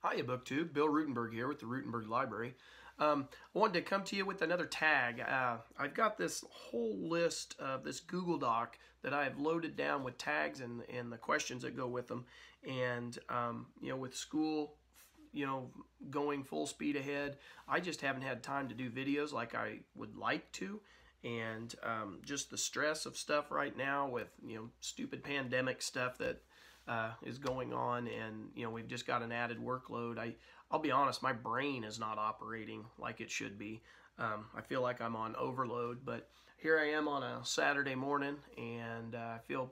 Hiya, BookTube. Bill Ruttenberg here with the Ruttenberg Library. I wanted to come to you with another tag. I've got this whole list of this Google Doc that I've loaded down with tags and the questions that go with them. And, with school, going full speed ahead, I just haven't had time to do videos like I would like to. And just the stress of stuff right now with, stupid pandemic stuff that is going on, and we've just got an added workload. I'll be honest, my brain is not operating like it should be. I feel like I'm on overload, but here I am on a Saturday morning, and I feel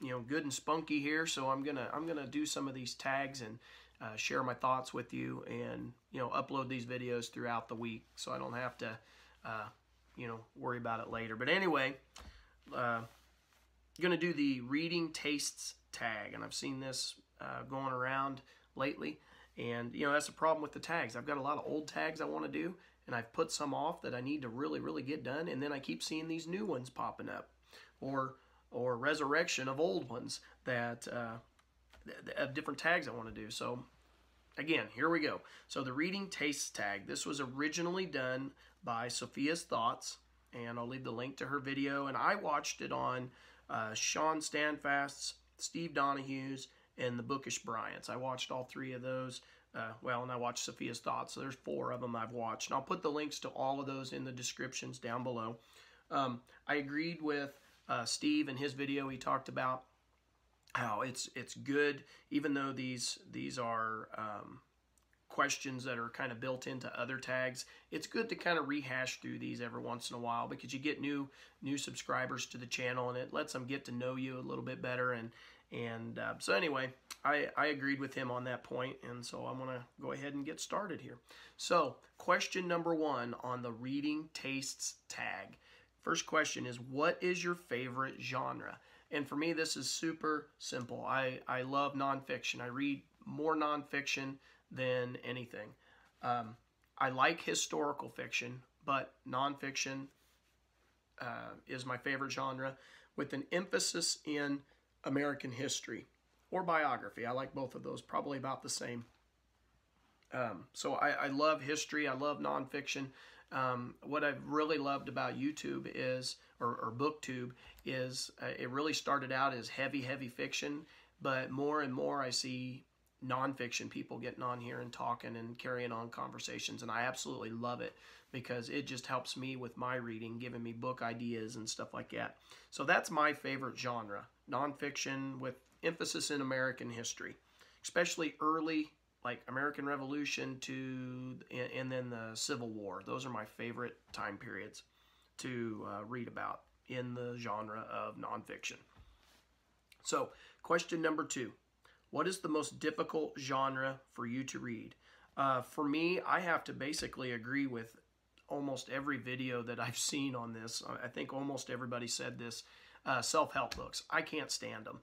good and spunky here. So I'm gonna do some of these tags and share my thoughts with you, and upload these videos throughout the week so I don't have to worry about it later. But anyway, going to do the reading tastes tag, and I've seen this going around lately, and that's the problem with the tags. I've got a lot of old tags I want to do, and I've put some off that I need to really get done, and then I keep seeing these new ones popping up, or resurrection of old ones that of different tags I want to do. So again, here we go. So the reading tastes tag, this was originally done by Sophia's Thoughts, and I'll leave the link to her video, and I watched it on Sean Standfast's, Steve Donahue's, and the Bookish Bryant's. I watched all three of those. And I watched Sophia's Thoughts, so there's 4 of them I've watched. And I'll put the links to all of those in the descriptions down below. I agreed with Steve in his video. He talked about how it's good, even though these are questions that are kind of built into other tags. It's good to kind of rehash through these every once in a while, because you get new subscribers to the channel, and it lets them get to know you a little bit better. So anyway, I agreed with him on that point, and so I'm gonna go ahead and get started here. So question number 1 on the reading tastes tag. First question is, what is your favorite genre? And for me, this is super simple. I love nonfiction. I read more nonfiction than anything. I like historical fiction, but nonfiction is my favorite genre, with an emphasis in American history or biography. I like both of those, probably about the same. So I love history. I love nonfiction. What I've really loved about YouTube is, or BookTube, is it really started out as heavy fiction, but more and more I see nonfiction people getting on here and talking and carrying on conversations, and I absolutely love it, because it just helps me with my reading, giving me book ideas and stuff like that. So that's my favorite genre, nonfiction with emphasis in American history, especially early, like American Revolution and then the Civil War. Those are my favorite time periods to read about in the genre of nonfiction. So question number 2. What is the most difficult genre for you to read? For me, I have to basically agree with almost every video that I've seen on this. I think almost everybody said this. Self-help books. I can't stand them.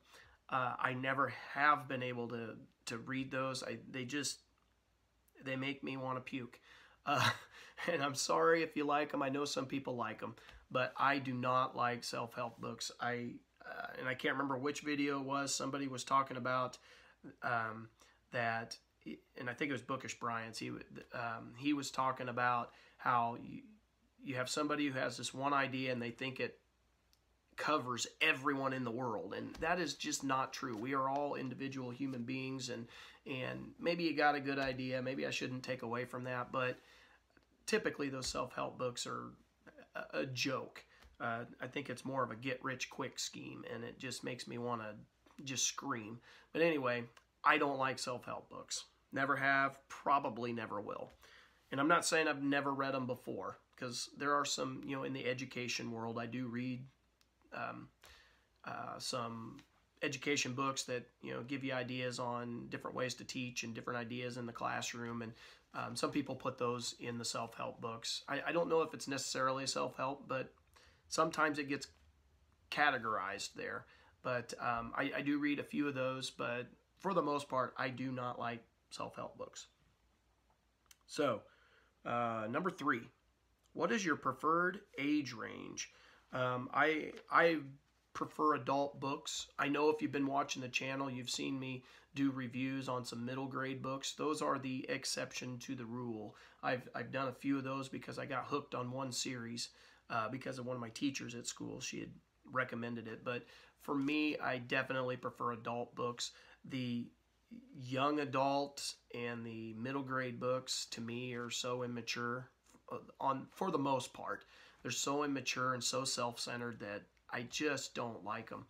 I never have been able to read those. They make me want to puke. And I'm sorry if you like them. I know some people like them, but I do not like self-help books. And I can't remember which video it was. Somebody was talking about that, and I think it was Bookish Bryant's. He was talking about how you have somebody who has this one idea and they think it covers everyone in the world, and that is just not true. We are all individual human beings, and maybe you got a good idea. Maybe I shouldn't take away from that, but typically those self-help books are a joke. I think it's more of a get-rich-quick scheme, and it just makes me want to just scream. But anyway, I don't like self-help books. Never have, probably never will. And I'm not saying I've never read them before, because there are some, in the education world, I do read some education books that, give you ideas on different ways to teach and different ideas in the classroom. And some people put those in the self-help books. I don't know if it's necessarily self-help, but sometimes it gets categorized there. But I do read a few of those, but for the most part, I do not like self-help books. So, number 3, what is your preferred age range? I prefer adult books. I know if you've been watching the channel, you've seen me do reviews on some middle grade books. Those are the exception to the rule. I've done a few of those because I got hooked on one series because of one of my teachers at school. She had recommended it. But for me, I definitely prefer adult books. The young adult and the middle grade books to me are so immature for the most part. They're so immature and so self-centered that I just don't like them.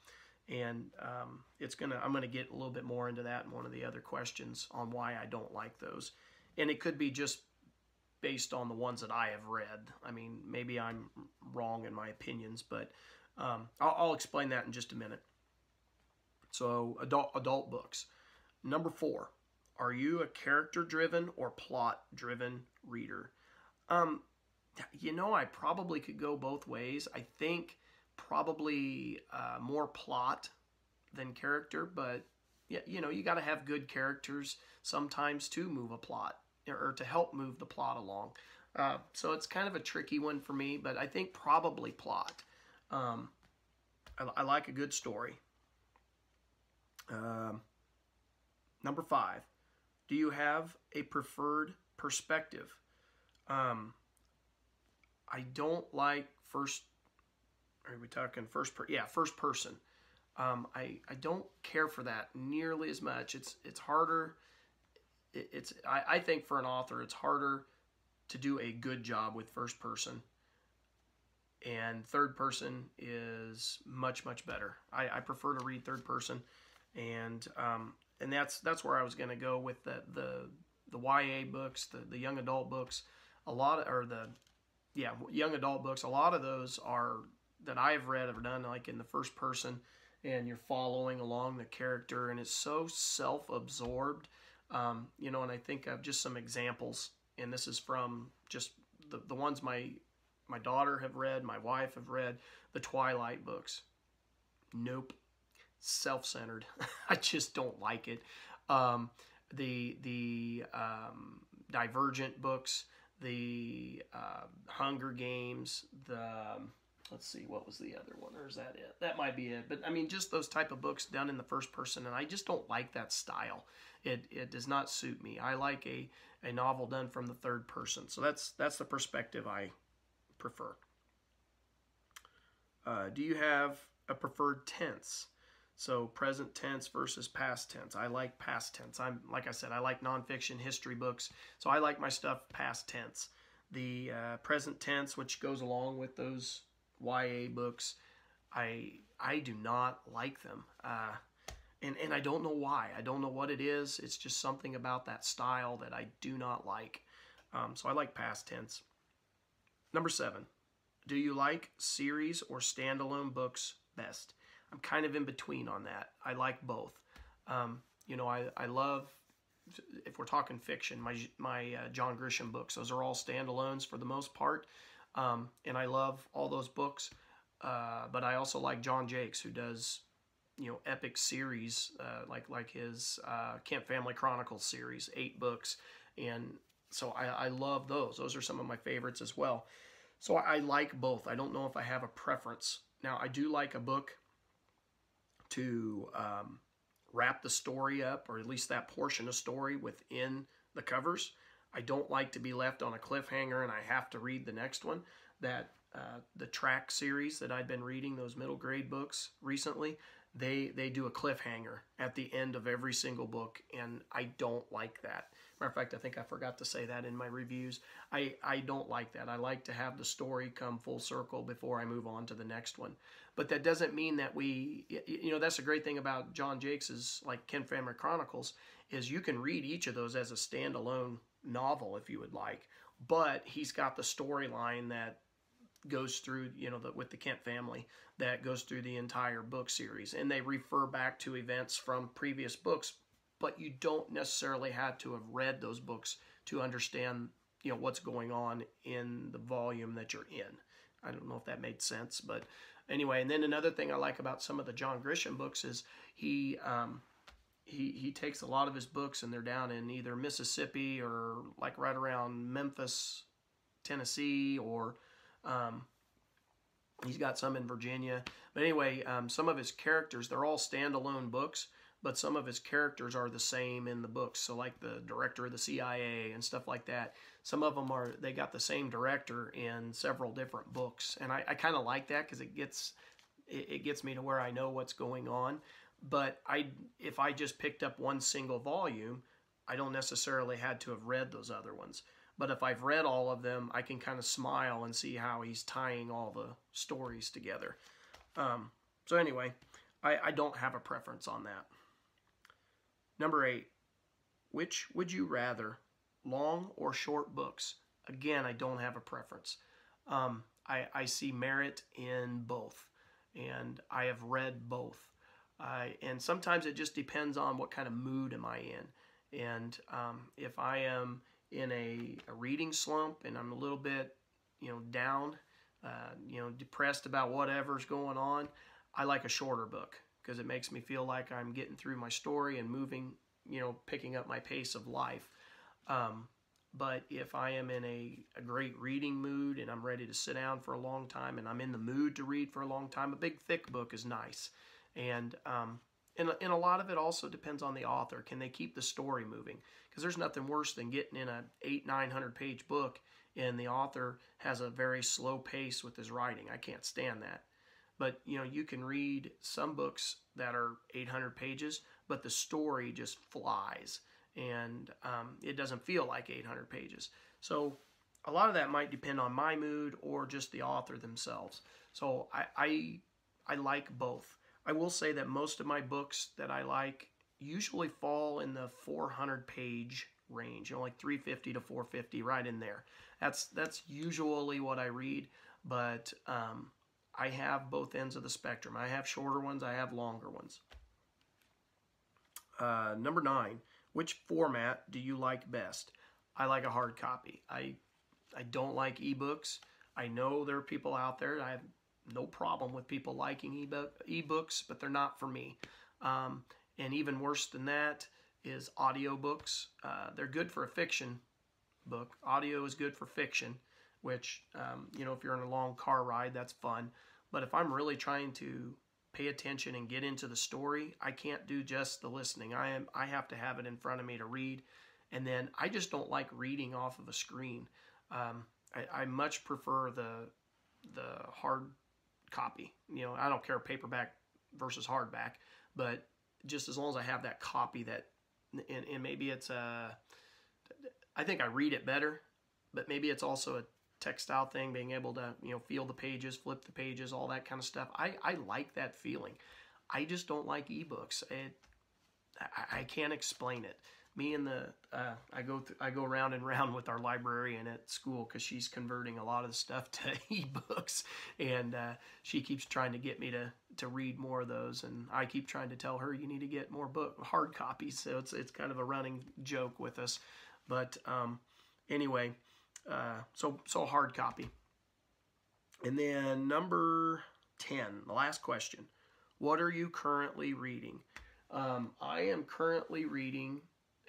And I'm gonna get a little bit more into that in one of the other questions on why I don't like those. And it could be just based on the ones that I have read. I mean, maybe I'm wrong in my opinions, but I'll explain that in just a minute. So adult books. Number 4, are you a character-driven or plot-driven reader? I probably could go both ways. I think probably more plot than character, but you got to have good characters sometimes to move a plot or to help move the plot along. So it's kind of a tricky one for me, but I think probably plot. I like a good story. Number 5, do you have a preferred perspective? I don't like first. Are we talking first? First person. I don't care for that nearly as much. It's harder. I think for an author, it's harder to do a good job with first person. And third person is much better. I prefer to read third person, and that's where I was going to go with the YA books, the young adult books. Young adult books. A lot of those are that I've read are done like in the first person, and you're following along the character, and it's so self-absorbed. And I think of just some examples, and this is from just the ones my daughter have read, my wife have read, the Twilight books. Nope. Self-centered. I just don't like it. The Divergent books, the Hunger Games, let's see, what was the other one, or is that it? That might be it. But I mean, just those type of books done in the first person, and I just don't like that style. It does not suit me. I like a novel done from the third person. So that's the perspective I prefer. Do you have a preferred tense? So present tense versus past tense. I like past tense. Like I said, I like nonfiction history books, so I like my stuff past tense. The present tense, which goes along with those YA books, I do not like them, and I don't know why. I don't know what it is. It's just something about that style that I do not like. So I like past tense. Number 7, do you like series or standalone books best? I'm kind of in between on that. I like both. I love, if we're talking fiction, my John Grisham books. Those are all standalones for the most part, and I love all those books. But I also like John Jakes, who does epic series like his Kent Family Chronicles series, 8 books, and so I love those. Those are some of my favorites as well. So I like both. I don't know if I have a preference. Now, I do like a book to wrap the story up, or at least that portion of story within the covers. I don't like to be left on a cliffhanger and I have to read the next one. That the Track series that I've been reading, those middle grade books recently, they do a cliffhanger at the end of every single book, and I don't like that. Matter of fact, I think I forgot to say that in my reviews. I don't like that. I like to have the story come full circle before I move on to the next one. But that doesn't mean that that's a great thing about John Jakes' like Kent Family Chronicles, is you can read each of those as a standalone novel if you would like. But he's got the storyline that goes through, with the Kent family, that goes through the entire book series. And they refer back to events from previous books, but you don't necessarily have to have read those books to understand, what's going on in the volume that you're in. I don't know if that made sense, but anyway. And then another thing I like about some of the John Grisham books is he takes a lot of his books and they're down in either Mississippi or like right around Memphis, Tennessee, or He's got some in Virginia. But anyway, some of his characters, they're all standalone books, but some of his characters are the same in the books. So like the director of the CIA and stuff like that. Some of them they got the same director in several different books. And I kind of like that because it gets me to where I know what's going on. But if I just picked up one single volume, I don't necessarily had to have read those other ones. But if I've read all of them, I can kind of smile and see how he's tying all the stories together. So anyway, I don't have a preference on that. Number 8, which would you rather, long or short books? Again, I don't have a preference. I see merit in both, and I have read both. And sometimes it just depends on what kind of mood am I in. And if I am in a reading slump and I'm a little bit, down, depressed about whatever's going on, I like a shorter book because it makes me feel like I'm getting through my story and moving, picking up my pace of life. But if I am in a great reading mood and I'm ready to sit down for a long time and I'm in the mood to read for a long time, a big thick book is nice. And a lot of it also depends on the author. Can they keep the story moving? Because there's nothing worse than getting in a 800-900 page book and the author has a very slow pace with his writing. I can't stand that. But you can read some books that are 800 pages, but the story just flies, and it doesn't feel like 800 pages. So a lot of that might depend on my mood or just the author themselves. So I like both. I will say that most of my books that I like usually fall in the 400 page range, like 350 to 450, right in there. That's usually what I read, but I have both ends of the spectrum. I have shorter ones, I have longer ones. Number 9, which format do you like best? I like a hard copy. I don't like ebooks. I know there are people out there. I have no problem with people liking ebooks, but they're not for me. And even worse than that is audiobooks. They're good for a fiction book. Audio is good for fiction, which, if you're in a long car ride, that's fun. But if I'm really trying to pay attention and get into the story, I can't do just the listening. I have to have it in front of me to read. And then I just don't like reading off of a screen. I much prefer the hard copy. I don't care paperback versus hardback, but just as long as I have that copy and maybe it's I think I read it better, but maybe it's also a textile thing, being able to, feel the pages, flip the pages, all that kind of stuff. I like that feeling. I just don't like ebooks. I can't explain it. Me and I go round and round with our librarian at school because she's converting a lot of the stuff to ebooks, and she keeps trying to get me to read more of those, and I keep trying to tell her you need to get more hard copies. So it's kind of a running joke with us, but anyway, so hard copy. And then number 10, the last question: what are you currently reading? I am currently reading.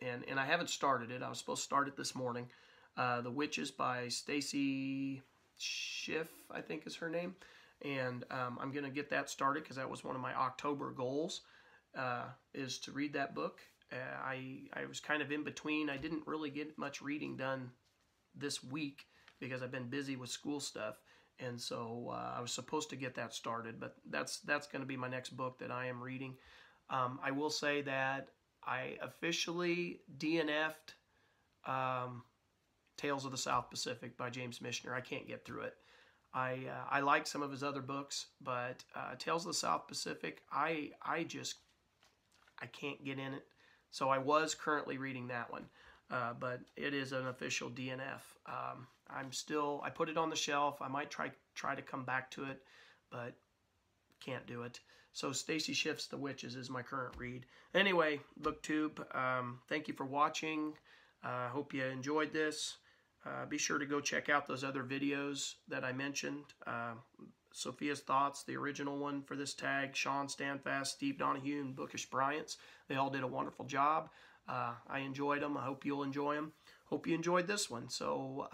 And I haven't started it. I was supposed to start it this morning. The Witches by Stacy Schiff, I think is her name. And I'm going to get that started because that was one of my October goals, is to read that book. I was kind of in between. I didn't really get much reading done this week because I've been busy with school stuff. And so I was supposed to get that started. But that's going to be my next book that I am reading. I will say that I officially DNF'd Tales of the South Pacific by James Michener. I can't get through it. I like some of his other books, but Tales of the South Pacific, I can't get in it. So I was currently reading that one, but it is an official DNF. I put it on the shelf. I might try to come back to it, but can't do it. So Stacy Schiff's The Witches is my current read. Anyway, BookTube, thank you for watching. Hope you enjoyed this. Be sure to go check out those other videos that I mentioned. Sophia's Thoughts, the original one for this tag, Sean Standfast, Steve Donahue, and Bookish Bryants. They all did a wonderful job. I enjoyed them. I hope you'll enjoy them. Hope you enjoyed this one. So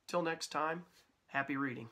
till next time, happy reading.